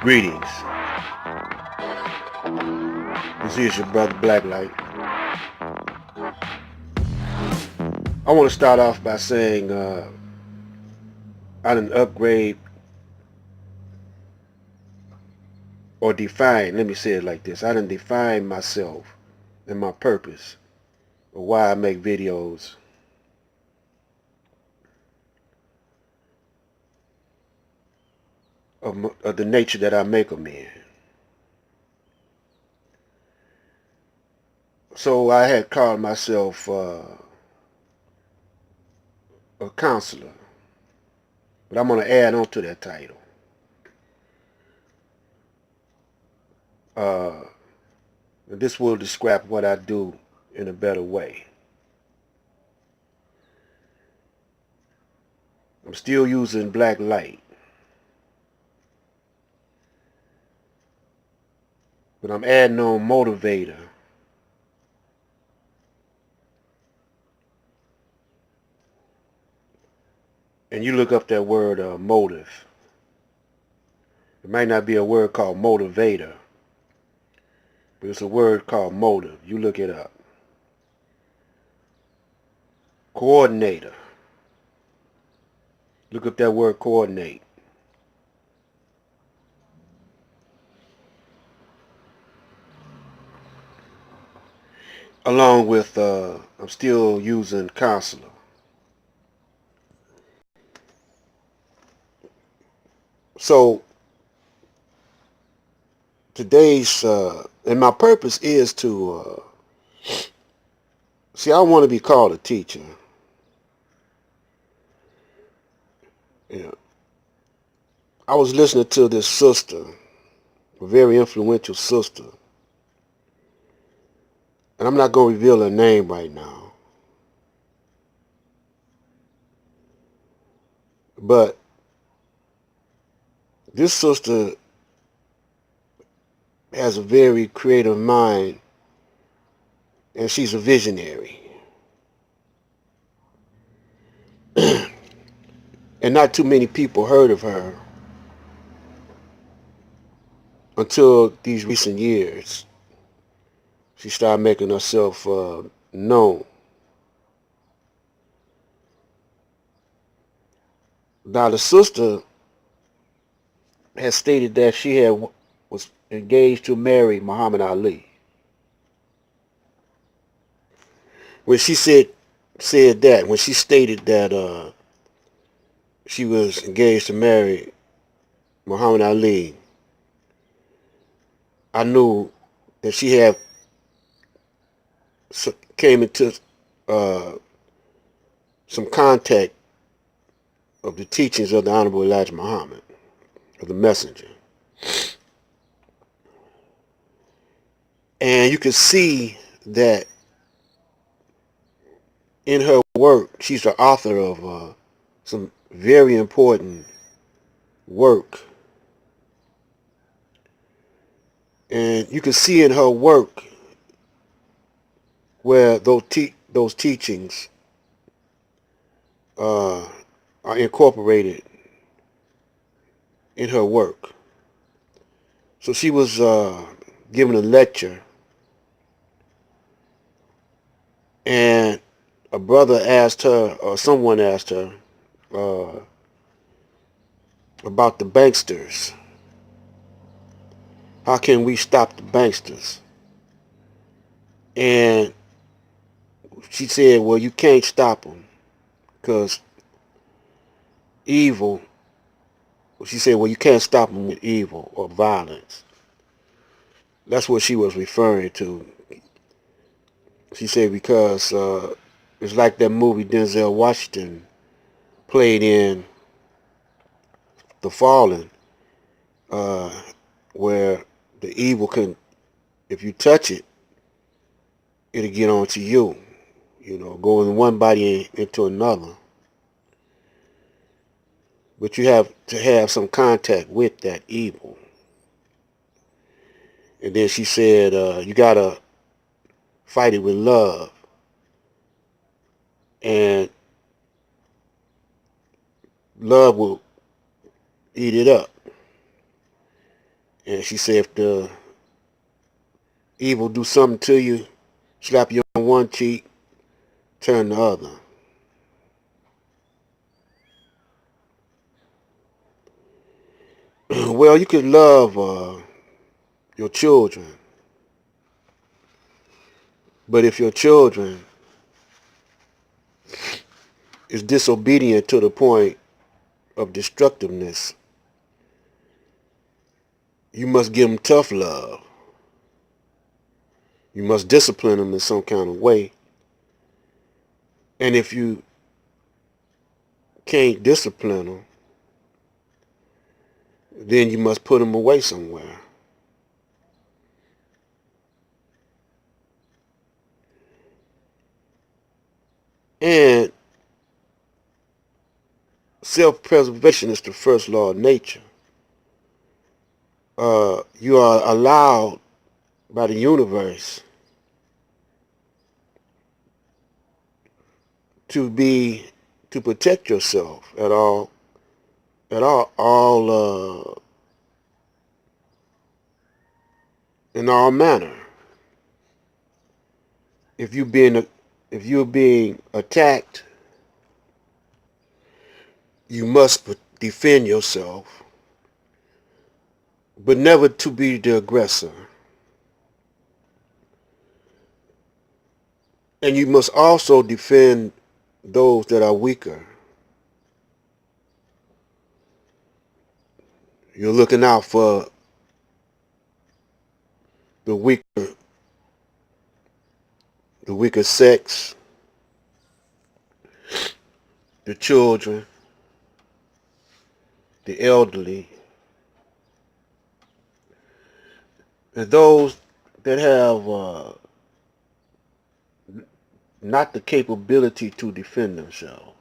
Greetings. This is your brother Blacklight. I want to start off by saying I didn't upgrade or define, let me say it like this. I didn't define myself and my purpose or why I make videos of the nature that I make them in. So I had called myself a counselor, but I'm going to add on to that title. This will describe what I do in a better way. I'm still using black light, but I'm adding on motivator. And you look up that word motive. It might not be a word called motivator, but it's a word called motive. You look it up. Coordinator. Look up that word coordinate. Along with, I'm still using counselor. So today's, and my purpose is to, see, I want to be called a teacher. Yeah. I was listening to this sister, a very influential sister, and I'm not going to reveal her name right now. But this sister has a very creative mind, and she's a visionary. And not too many people heard of her until these recent years. She started making herself known. Now the sister has stated that she was engaged to marry Muhammad Ali. When she said that, when she stated that she was engaged to marry Muhammad Ali, I knew that she had came into uh, some contact of the teachings of the Honorable Elijah Muhammad, of the messenger. And you can see that in her work, she's the author of some very important work. And you can see in her work where those teachings are incorporated in her work. So she was giving a lecture, and a brother asked her, or someone asked her, uh, about the banksters. How can we stop the banksters? And she said, well, you can't stop them because evil, she said, well, you can't stop them with evil or violence. That's what she was referring to. She said because it's like that movie Denzel Washington played in, The Fallen, where the evil can, if you touch it, it'll get onto you. You know, go in one body into another. But you have to have some contact with that evil. And then she said, you gotta fight it with love. And love will eat it up. And she said, if the evil do something to you, slap you on one cheek, turn the other. Well, you can love your children, but if your children is disobedient to the point of destructiveness, you must give them tough love. You must discipline them in some kind of way. And if you can't discipline them, then you must put them away somewhere. And self-preservation is the first law of nature. You are allowed by the universe to protect yourself in all manner. If you're being attacked, you must defend yourself, but never to be the aggressor. And you must also defend those that are weaker. You're looking out for the weaker sex, the children, the elderly, and those that have not the capability to defend themselves.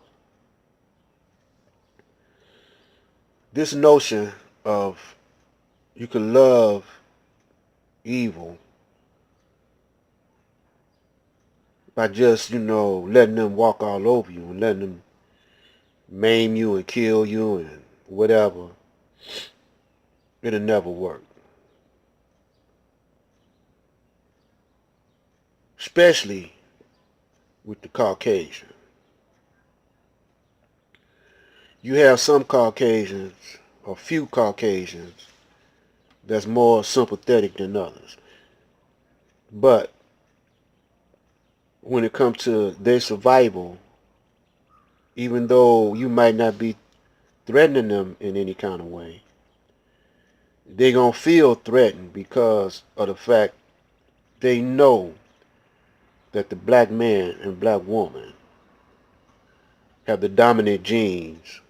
This notion of you can love evil by just, letting them walk all over you and letting them maim you and kill you and whatever, it'll never work. Especially with the Caucasian. You have some Caucasians, or few Caucasians, that's more sympathetic than others. But when it comes to their survival, even though you might not be threatening them in any kind of way, they're going to feel threatened because of the fact they know that the black man and black woman have the dominant genes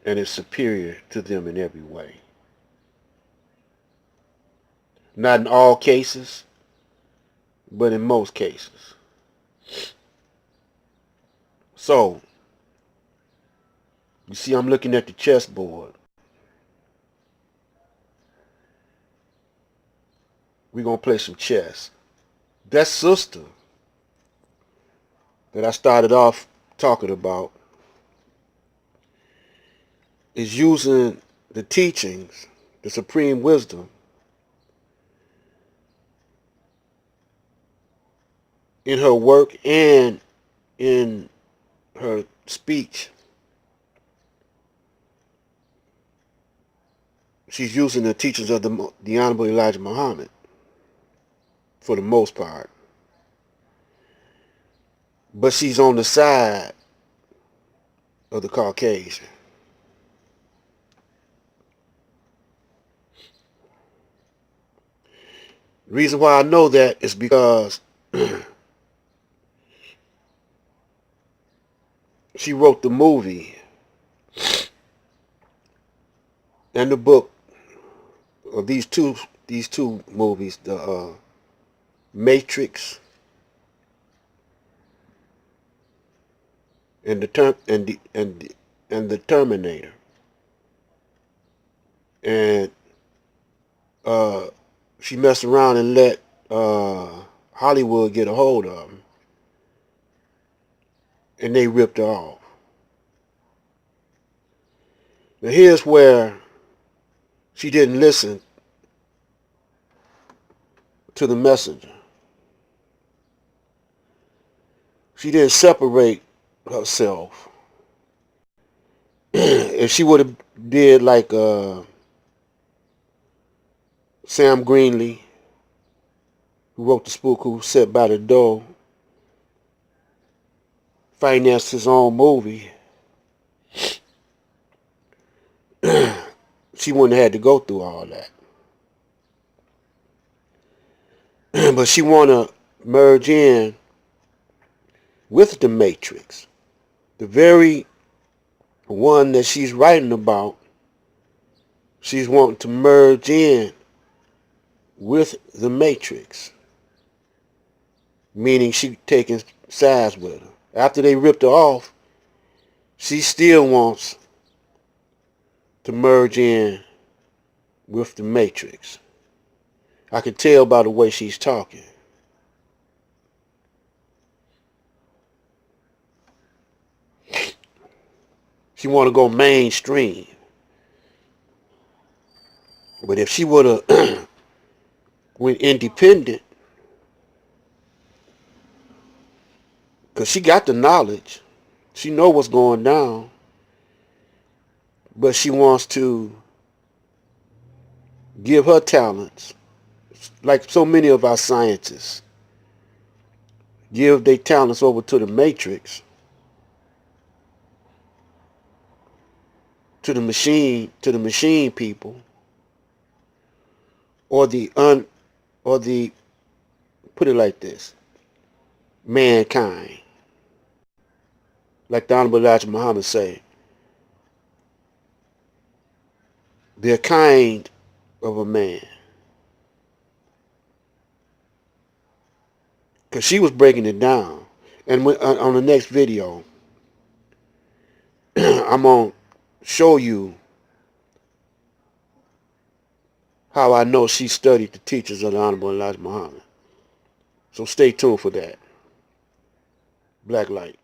and is superior to them in every way. Not in all cases, but in most cases. So, you see, I'm looking at the chessboard. We're going to play some chess. That sister that I started off talking about is using the teachings, the supreme wisdom, in her work and in her speech. She's using the teachings of the Honorable Elijah Muhammad for the most part. But she's on the side of the Caucasian. The reason why I know that is because she wrote the movie and the book of these two movies, the Matrix and the Terminator, and she messed around and let Hollywood get a hold of them, and they ripped her off. Now here's where She didn't listen to the messenger. She didn't separate herself. If she would have did like Sam Greenlee, who wrote the spook who sat by the door, financed his own movie, she wouldn't have had to go through all that. But she want to merge in with the Matrix. The very one that she's writing about, she's wanting to merge in with the Matrix. Meaning she taking sides with her. After they ripped her off, she still wants to merge in with the Matrix. I can tell by the way she's talking. She want to go mainstream. But if she would have went independent, because she got the knowledge, she know what's going down, but she wants to give her talents, like so many of our scientists, give their talents over to the Matrix, to the machine people, or the put it like this, mankind. Like the Honorable Elijah Muhammad say, they're kind of a man. Because she was breaking it down. And on the next video, I'm going to show you how I know she studied the teachings of the Honorable Elijah Muhammad. So stay tuned for that. Black Light.